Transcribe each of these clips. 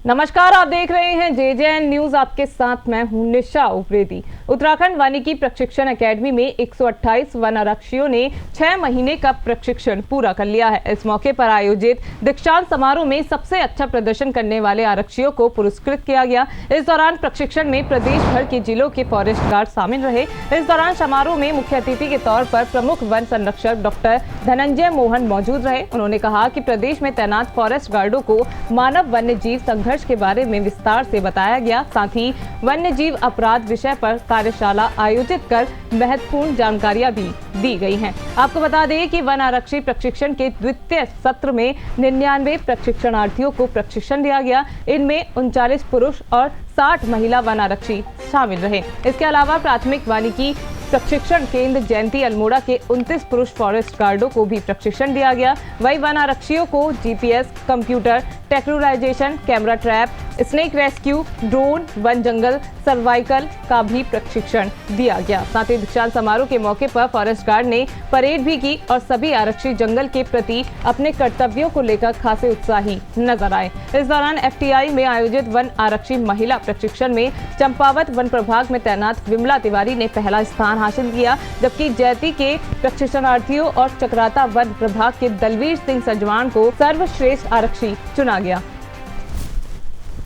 नमस्कार, आप देख रहे हैं JJN न्यूज। आपके साथ मैं हूं निशा उप्रेती। उत्तराखंड वानिकी प्रशिक्षण एकेडमी में 128 वन आरक्षियों ने 6 महीने का प्रशिक्षण पूरा कर लिया है। इस मौके पर आयोजित दीक्षांत समारोह में सबसे अच्छा प्रदर्शन करने वाले आरक्षियों को पुरस्कृत किया गया। इस दौरान प्रशिक्षण में प्रदेश भर के जिलों के फॉरेस्ट गार्ड शामिल रहे। इस दौरान समारोह में मुख्य अतिथि के तौर पर प्रमुख वन संरक्षक डॉक्टर धनंजय मोहन मौजूद रहे। उन्होंने कहा कि प्रदेश में तैनात फॉरेस्ट गार्डों को मानव वन्य जीव संघर्ष के बारे में विस्तार से बताया गया। साथ ही वन्य जीव अपराध विषय पर कार्यशाला आयोजित कर महत्वपूर्ण जानकारियां भी दी गई हैं। आपको बता दें कि वन आरक्षी प्रशिक्षण के द्वितीय सत्र में 99 प्रशिक्षणार्थियों को प्रशिक्षण दिया गया। इनमें 39 पुरुष और 60 महिला वन आरक्षी शामिल रहे। इसके अलावा प्राथमिक वानिकी प्रशिक्षण केंद्र जयंती अल्मोड़ा के 29 पुरुष फॉरेस्ट गार्डों को भी प्रशिक्षण दिया गया। वही वन आरक्षियों को GPS, computer technologization, camera trap, snake rescue, drone, वन जंगल सर्वाइकल का भी प्रशिक्षण दिया गया। साथ ही दीक्षांत समारोह के मौके पर फॉरेस्ट गार्ड ने परेड भी की और सभी आरक्षी जंगल के प्रति अपने कर्तव्यों को लेकर खासे उत्साही नजर आए। इस दौरान FTI में आयोजित वन आरक्षी महिला प्रशिक्षण में चंपावत वन प्रभाग में तैनात विमला तिवारी ने पहला स्थान हासिल किया, जबकि जयती के प्रशिक्षणार्थियों और चक्राता वन प्रभाग के दलवीर सिंह सजवान को सर्वश्रेष्ठ आरक्षी चुना गया।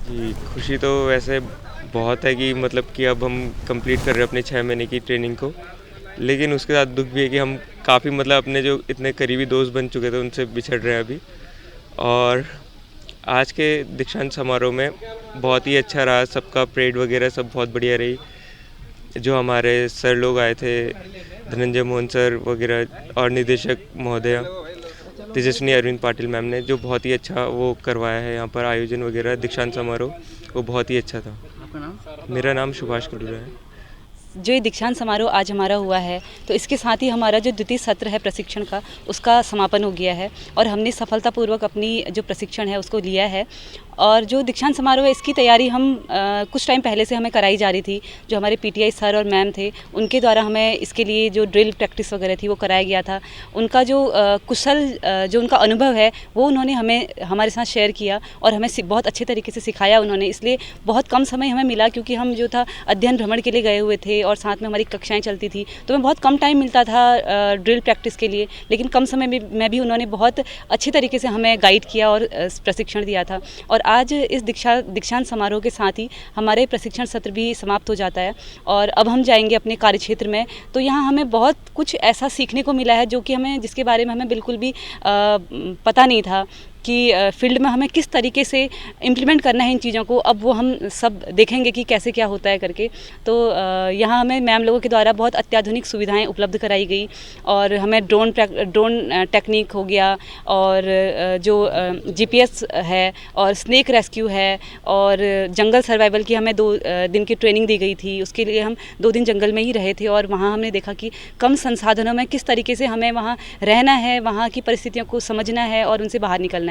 जी, खुशी तो वैसे बहुत है कि मतलब कि अब हम कंप्लीट कर रहे हैं अपने 6 महीने की ट्रेनिंग को, लेकिन उसके साथ दुख भी है कि हम काफ़ी मतलब अपने जो इतने करीबी दोस्त बन चुके थे उनसे बिछड़ रहे हैं अभी। और आज के दीक्षांत समारोह में बहुत ही अच्छा रहा, सबका परेड वगैरह सब बहुत बढ़िया रही। जो हमारे सर लोग आए थे, धनंजय मोहन सर वगैरह और निदेशक महोदया तेजस्विनी अरविंद पाटिल मैम ने जो बहुत ही अच्छा वो करवाया है यहाँ पर आयोजन वगैरह दीक्षांत समारोह, वो बहुत ही अच्छा था। आपका नाम? मेरा नाम सुभाष कलूरा है। जो ये दीक्षांत समारोह आज हमारा हुआ है, तो इसके साथ ही हमारा जो द्वितीय सत्र है प्रशिक्षण का, उसका समापन हो गया है और हमने सफलतापूर्वक अपनी जो प्रशिक्षण है उसको लिया है। और जो दीक्षांत समारोह है इसकी तैयारी हम कुछ टाइम पहले से हमें कराई जा रही थी। जो हमारे PTI सर और मैम थे उनके द्वारा हमें इसके लिए जो ड्रिल प्रैक्टिस वगैरह थी वो कराया गया था। उनका जो कुशल जो उनका अनुभव है वो उन्होंने हमें हमारे साथ शेयर किया और हमें बहुत अच्छे तरीके से सिखाया उन्होंने। इसलिए बहुत कम समय हमें मिला, क्योंकि हम जो था अध्ययन भ्रमण के लिए गए हुए थे और साथ में हमारी कक्षाएं चलती थी, तो हमें बहुत कम टाइम मिलता था ड्रिल प्रैक्टिस के लिए। लेकिन कम समय में भी उन्होंने बहुत अच्छे तरीके से हमें गाइड किया और प्रशिक्षण दिया था। और आज इस दीक्षांत समारोह के साथ ही हमारे प्रशिक्षण सत्र भी समाप्त हो जाता है और अब हम जाएंगे अपने कार्यक्षेत्र में। तो यहाँ हमें बहुत कुछ ऐसा सीखने को मिला है जो कि जिसके बारे में हमें बिल्कुल भी पता नहीं था कि फील्ड में हमें किस तरीके से इम्प्लीमेंट करना है इन चीज़ों को। अब वो हम सब देखेंगे कि कैसे क्या होता है करके। तो यहाँ हमें मैम लोगों के द्वारा बहुत अत्याधुनिक सुविधाएं उपलब्ध कराई गई और हमें ड्रोन टेक्निक हो गया और जो GPS है और स्नेक रेस्क्यू है और जंगल सर्वाइवल की हमें 2 दिन की ट्रेनिंग दी गई थी। उसके लिए हम 2 दिन जंगल में ही रहे थे और वहाँ हमने देखा कि कम संसाधनों में किस तरीके से हमें वहाँ रहना है, वहाँ की परिस्थितियों को समझना है और उनसे बाहर निकलना है।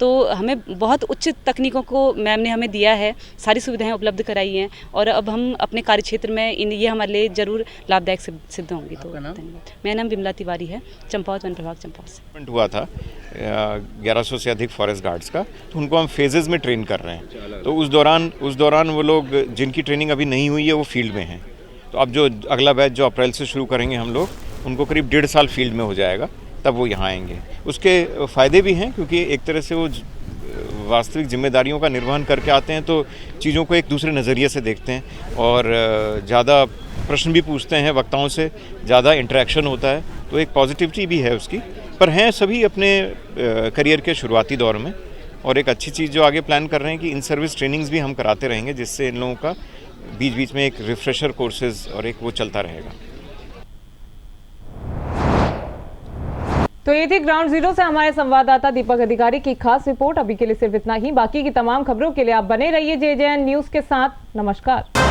तो हमें बहुत उच्च तकनीकों को मैम ने हमें दिया है, सारी सुविधाएं उपलब्ध कराई हैं और अब हम अपने कार्यक्षेत्र में ये हमारे लिए जरूर लाभदायक सिद्ध होंगी। तो धन्यवाद। मेरा नाम विमला तिवारी है, चंपावत वन प्रभाग चंपावत से। हुआ था 1100 से अधिक फॉरेस्ट गार्ड्स का, तो उनको हम फेजेस में ट्रेन कर रहे हैं। तो उस दौरान वो लोग जिनकी ट्रेनिंग अभी नहीं हुई है वो फील्ड में हैं। तो अब जो अगला बैच जो अप्रैल से शुरू करेंगे हम लोग, उनको करीब 1.5 साल फील्ड में हो जाएगा, तब वो यहाँ आएंगे। उसके फ़ायदे भी हैं क्योंकि एक तरह से वो वास्तविक जिम्मेदारियों का निर्वहन करके आते हैं, तो चीज़ों को एक दूसरे नज़रिए से देखते हैं और ज़्यादा प्रश्न भी पूछते हैं, वक्ताओं से ज़्यादा इंटरेक्शन होता है, तो एक पॉजिटिविटी भी है उसकी। पर हैं सभी अपने करियर के शुरुआती दौर में, और एक अच्छी चीज़ जो आगे प्लान कर रहे हैं कि इन सर्विस ट्रेनिंग्स भी हम कराते रहेंगे, जिससे इन लोगों का बीच बीच में एक रिफ्रेशर कोर्सेज और एक वो चलता रहेगा। तो ये थी ग्राउंड जीरो से हमारे संवाददाता दीपक अधिकारी की खास रिपोर्ट। अभी के लिए सिर्फ इतना ही। बाकी की तमाम खबरों के लिए आप बने रहिए JJN न्यूज के साथ। नमस्कार।